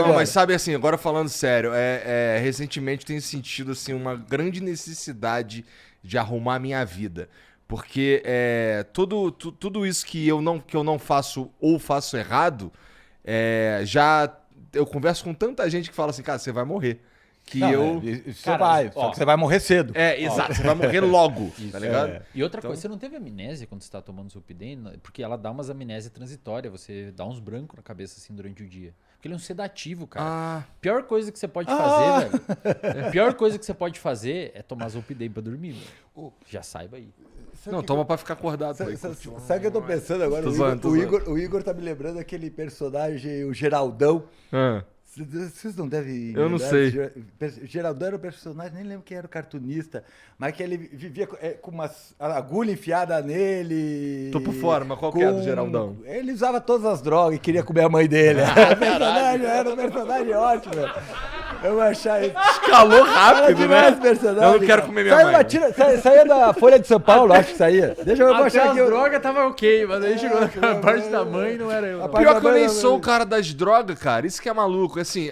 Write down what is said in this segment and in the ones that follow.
Não, mas sabe assim, agora falando sério, recentemente tenho sentido assim, uma grande necessidade de arrumar a minha vida. Porque tudo isso que eu não faço ou faço errado, já eu converso com tanta gente que fala assim, cara, você vai morrer. Você vai, só que você vai morrer cedo. Exato, você vai morrer logo, tá ligado? E outra coisa, você não teve amnésia quando você tá tomando Zolpidem? Porque ela dá umas amnésia transitória, você dá uns brancos na cabeça assim durante o dia. Porque ele é um sedativo, cara. Pior coisa que você pode fazer, velho. A pior coisa que você pode fazer é tomar Zolpidem pra dormir, velho. Já saiba aí. Não, toma pra ficar acordado. Sabe o que eu tô pensando agora? O Igor tá me lembrando daquele personagem, o Geraldão. Vocês não devem. Eu não sei. Geraldão era o personagem, nem lembro quem era o cartunista, mas que ele vivia com umas agulhas enfiadas nele. Tô por fora, mas qual que é do Geraldão? Ele usava todas as drogas e queria comer a mãe dele. Era um personagem ótimo. Eu vou achar isso. Escalou rápido, né? Eu não quero comer minha mãe. Saía da Folha de São Paulo, acho que saía. Deixa eu achar aqui. As drogas tava ok, mas aí chegou na parte da mãe, não era eu. Pior que eu nem sou o cara das drogas, cara. Isso que é maluco. Assim,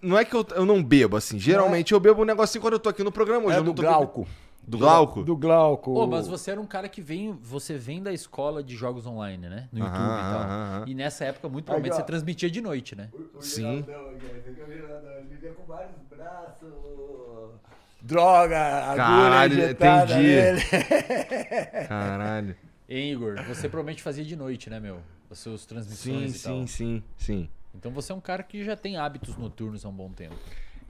não é que eu não bebo, assim. Geralmente eu bebo um negocinho quando eu tô aqui no programa. Hoje eu não tô Glauco. Do Glauco? Do Glauco. Mas você era um cara que você vem da escola de jogos online, né? No YouTube e tal. E nessa época, muito provavelmente, você transmitia de noite, né? Sim. Ele vivia com vários braços. Droga, agulha injetada nele. Caralho. Hein, Igor? Você provavelmente fazia de noite, né, meu? As suas transmissões e tal. Sim. Então você é um cara que já tem hábitos noturnos há um bom tempo.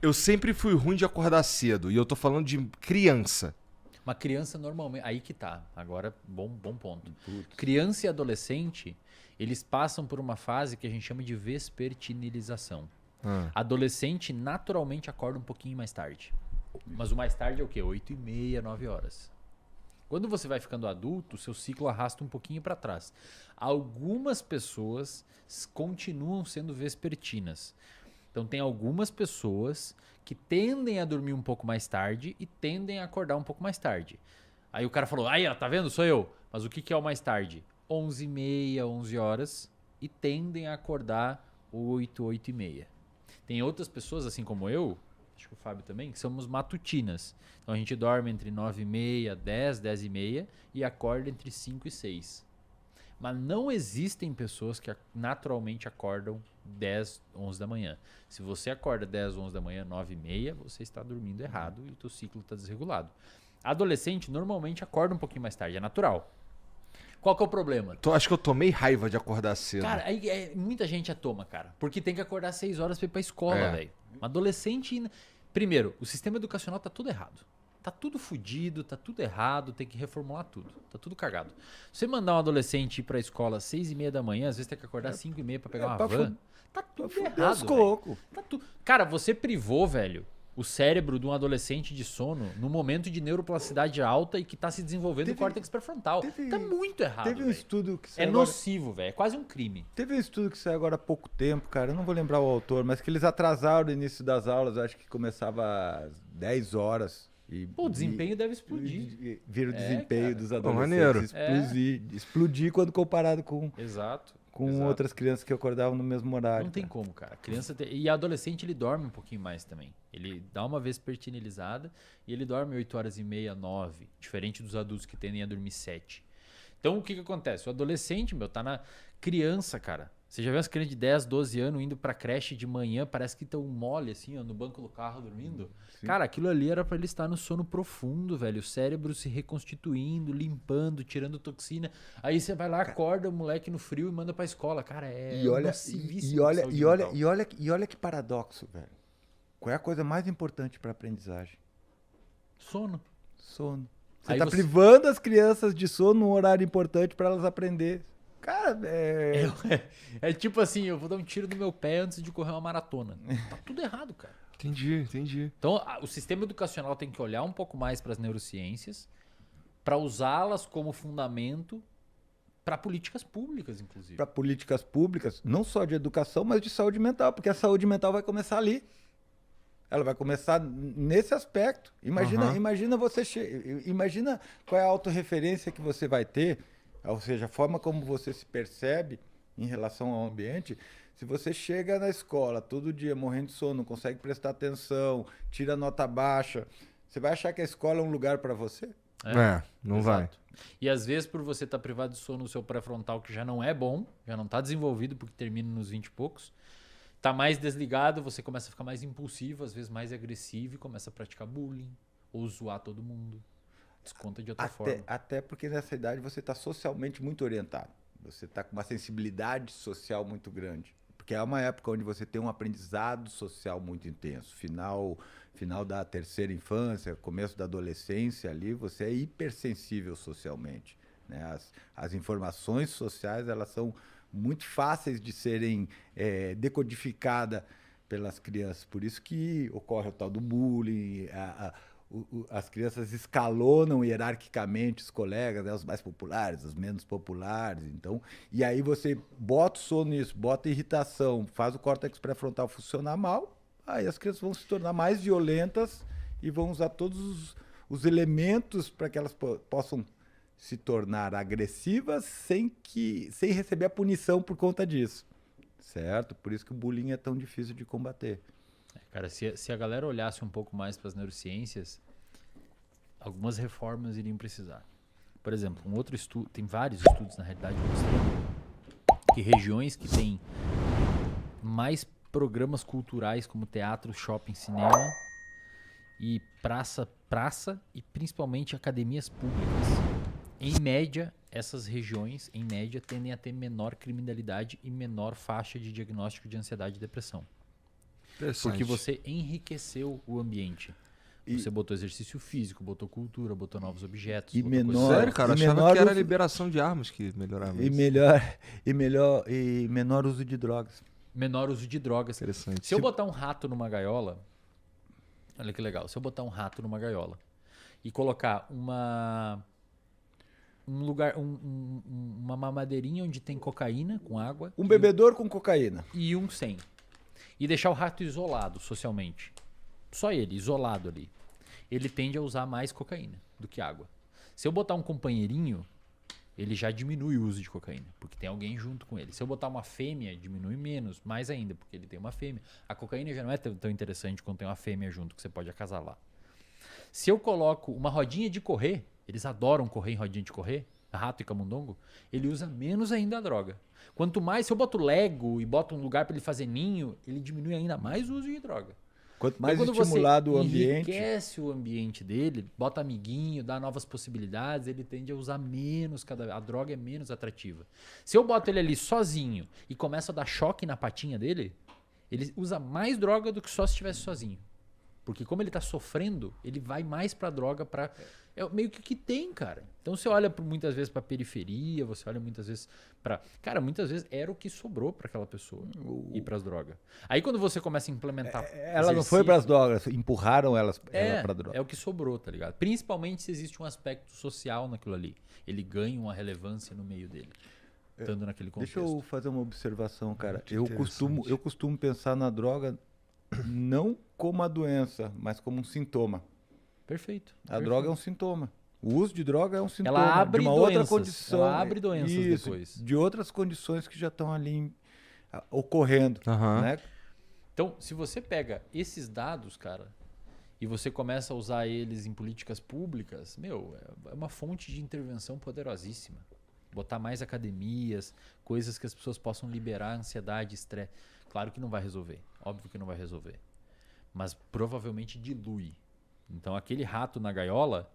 Eu sempre fui ruim de acordar cedo. E eu tô falando de criança. Uma criança normalmente... Aí que tá. Agora, bom ponto. Criança e adolescente, eles passam por uma fase que a gente chama de vespertinilização. Adolescente naturalmente acorda um pouquinho mais tarde. Mas o mais tarde é o quê? 8h30, 9 horas. Quando você vai ficando adulto, seu ciclo arrasta um pouquinho para trás. Algumas pessoas continuam sendo vespertinas. Então tem algumas pessoas que tendem a dormir um pouco mais tarde e tendem a acordar um pouco mais tarde. Aí o cara falou, aí ó, tá vendo? Sou eu. Mas o que é o mais tarde? 11h30, 11 horas e tendem a acordar 8, 8h30. Tem outras pessoas, assim como eu, acho que o Fábio também, que somos matutinas. Então a gente dorme entre 9h30, 10, 10h30 e acorda entre 5 e 6. Mas não existem pessoas que naturalmente acordam 10, 11 da manhã. Se você acorda 10, 11 da manhã, 9h30, você está dormindo errado e o teu ciclo está desregulado. Adolescente normalmente acorda um pouquinho mais tarde, é natural. Qual que é o problema? Acho que eu tomei raiva de acordar cedo. Cara, muita gente toma, cara. Porque tem que acordar 6 horas pra ir pra escola, velho. Um adolescente... Primeiro, o sistema educacional tá tudo errado. Tá tudo fudido, tá tudo errado, tem que reformular tudo. Tá tudo cagado. Você mandar um adolescente ir pra escola às 6h30 da manhã, às vezes tem que acordar 5h30 pra pegar uma van. Tá tudo errado, velho. Cara, você privou, velho, o cérebro de um adolescente de sono no momento de neuroplasticidade alta e que tá se desenvolvendo o córtex pré-frontal. Tá muito errado, Teve um estudo que saiu nocivo, velho. É quase um crime. Teve um estudo que saiu agora há pouco tempo, cara. Eu não vou lembrar o autor, mas que eles atrasaram o início das aulas. Eu acho que começava às 10 horas. O desempenho deve explodir. Vira o desempenho dos adolescentes. Maneiro. Explodir quando comparado com... Exato. Outras crianças que acordavam no mesmo horário. Não tem como, cara. E adolescente, ele dorme um pouquinho mais também. Ele dá uma vespertinilizada e ele dorme 8h30, 9. Diferente dos adultos que tendem a dormir 7. Então, o que acontece? O adolescente, tá na criança, cara. Você já viu as crianças de 10, 12 anos indo pra creche de manhã, parece que estão mole, assim, ó, no banco do carro dormindo? Sim. Cara, aquilo ali era pra ele estar no sono profundo, velho. O cérebro se reconstituindo, limpando, tirando toxina. Aí você vai lá, acorda o moleque no frio e manda pra escola. Cara, E olha que paradoxo, velho. Qual é a coisa mais importante pra aprendizagem? Sono. Você tá privando as crianças de sono num horário importante pra elas aprenderem. Cara, é tipo assim, eu vou dar um tiro no meu pé antes de correr uma maratona. Tá tudo errado, cara. Entendi. Então, o sistema educacional tem que olhar um pouco mais para as neurociências, para usá-las como fundamento para políticas públicas, inclusive. Para políticas públicas, não só de educação, mas de saúde mental, porque a saúde mental vai começar ali. Ela vai começar nesse aspecto. Imagina qual é a autorreferência que você vai ter, ou seja, a forma como você se percebe em relação ao ambiente, se você chega na escola todo dia morrendo de sono, não consegue prestar atenção, tira nota baixa, você vai achar que a escola é um lugar para você? Não vai. Exato. E às vezes, por você estar privado de sono, o seu pré-frontal, que já não é bom, já não está desenvolvido, porque termina nos 20 e poucos, tá mais desligado, você começa a ficar mais impulsivo, às vezes mais agressivo e começa a praticar bullying ou zoar todo mundo. Desconta de outra forma. Até porque nessa idade você está socialmente muito orientado. Você está com uma sensibilidade social muito grande. Porque é uma época onde você tem um aprendizado social muito intenso. Final da terceira infância, começo da adolescência ali, você é hipersensível socialmente, né? As informações sociais, elas são muito fáceis de serem decodificadas pelas crianças. Por isso que ocorre o tal do bullying, as crianças escalonam hierarquicamente os colegas, né? Os mais populares, os menos populares. Então, e aí você bota o sono nisso, bota irritação, faz o córtex pré-frontal funcionar mal, aí as crianças vão se tornar mais violentas e vão usar todos os elementos para que elas possam se tornar agressivas sem receber a punição por conta disso. Certo? Por isso que o bullying é tão difícil de combater. Cara, se a galera olhasse um pouco mais para as neurociências, algumas reformas iriam precisar. Por exemplo, um outro estudo, tem vários estudos na realidade mostrando que regiões que têm mais programas culturais como teatro, shopping, cinema e praça e principalmente academias públicas, em média, essas regiões, em média, tendem a ter menor criminalidade e menor faixa de diagnóstico de ansiedade e depressão. Porque você enriqueceu o ambiente. Você botou exercício físico, botou cultura, botou novos objetos. E Sério, cara, achava que era a liberação de armas que melhorava isso. E menor uso de drogas. Menor uso de drogas. Interessante. Se eu botar um rato numa gaiola, olha que legal, se eu botar um rato numa gaiola e colocar uma mamadeirinha onde tem cocaína com água. Um bebedor com cocaína. E um sem. E deixar o rato isolado socialmente. Só ele, isolado ali. Ele tende a usar mais cocaína do que água. Se eu botar um companheirinho, ele já diminui o uso de cocaína, porque tem alguém junto com ele. Se eu botar uma fêmea, diminui menos, mais ainda, porque ele tem uma fêmea. A cocaína já não é tão interessante quando tem uma fêmea junto, que você pode acasalar. Se eu coloco uma rodinha de correr, eles adoram correr em rodinha de correr, rato e camundongo, ele usa menos ainda a droga. Quanto mais, se eu boto Lego e boto um lugar para ele fazer ninho, ele diminui ainda mais o uso de droga. Quanto mais estimulado o ambiente, enriquece o ambiente dele, bota amiguinho, dá novas possibilidades, ele tende a usar menos, a droga é menos atrativa. Se eu boto ele ali sozinho e começo a dar choque na patinha dele, ele usa mais droga do que só se estivesse sozinho. Porque como ele tá sofrendo, ele vai mais pra droga, é meio que tem, cara. Então você olha muitas vezes pra periferia, você olha muitas vezes pra... Cara, muitas vezes era o que sobrou pra aquela pessoa ir pras drogas. Aí quando você começa a implementar... Ela não foi pras drogas, empurraram ela pra droga. É o que sobrou, tá ligado? Principalmente se existe um aspecto social naquilo ali. Ele ganha uma relevância no meio dele, estando naquele contexto. Deixa eu fazer uma observação, cara. Eu costumo pensar na droga não como a doença, mas como um sintoma. Perfeito. A droga é um sintoma. O uso de droga é um sintoma. Ela abre de uma doenças. Outra condição. Ela abre doenças depois. De outras condições que já estão ali ocorrendo. Né? Então, se você pega esses dados, cara, e você começa a usar eles em políticas públicas, é uma fonte de intervenção poderosíssima. Botar mais academias, coisas que as pessoas possam liberar ansiedade, estresse. Claro que não vai resolver. Óbvio que não vai resolver. Mas provavelmente dilui. Então aquele rato na gaiola,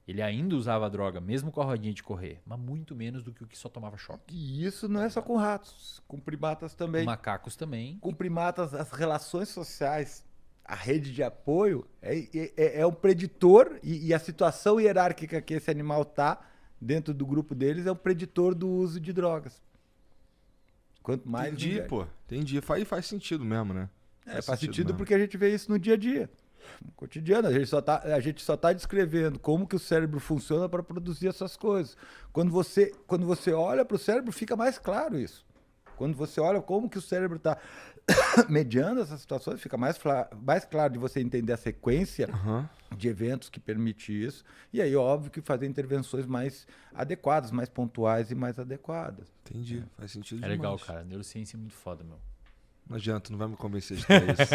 ele ainda usava droga, mesmo com a rodinha de correr, mas muito menos do que o que só tomava choque. E isso não é só com ratos, com primatas também. Com macacos também. Com primatas, as relações sociais, a rede de apoio é um preditor e a situação hierárquica que esse animal está dentro do grupo deles é um preditor do uso de drogas. Quanto mais... Entendi. Faz sentido mesmo, né? Faz sentido mesmo. Porque a gente vê isso no dia a dia. No cotidiano, a gente só tá descrevendo como que o cérebro funciona para produzir essas coisas. Quando você olha para o cérebro, fica mais claro isso. Quando você olha como que o cérebro está mediando essas situações, fica mais claro de você entender a sequência de eventos que permite isso. E aí, óbvio, que fazer intervenções mais adequadas, mais pontuais e mais adequadas. Entendi, faz sentido É demais. legal, cara. Neurociência é muito foda, meu. Não adianta, não vai me convencer de ter isso.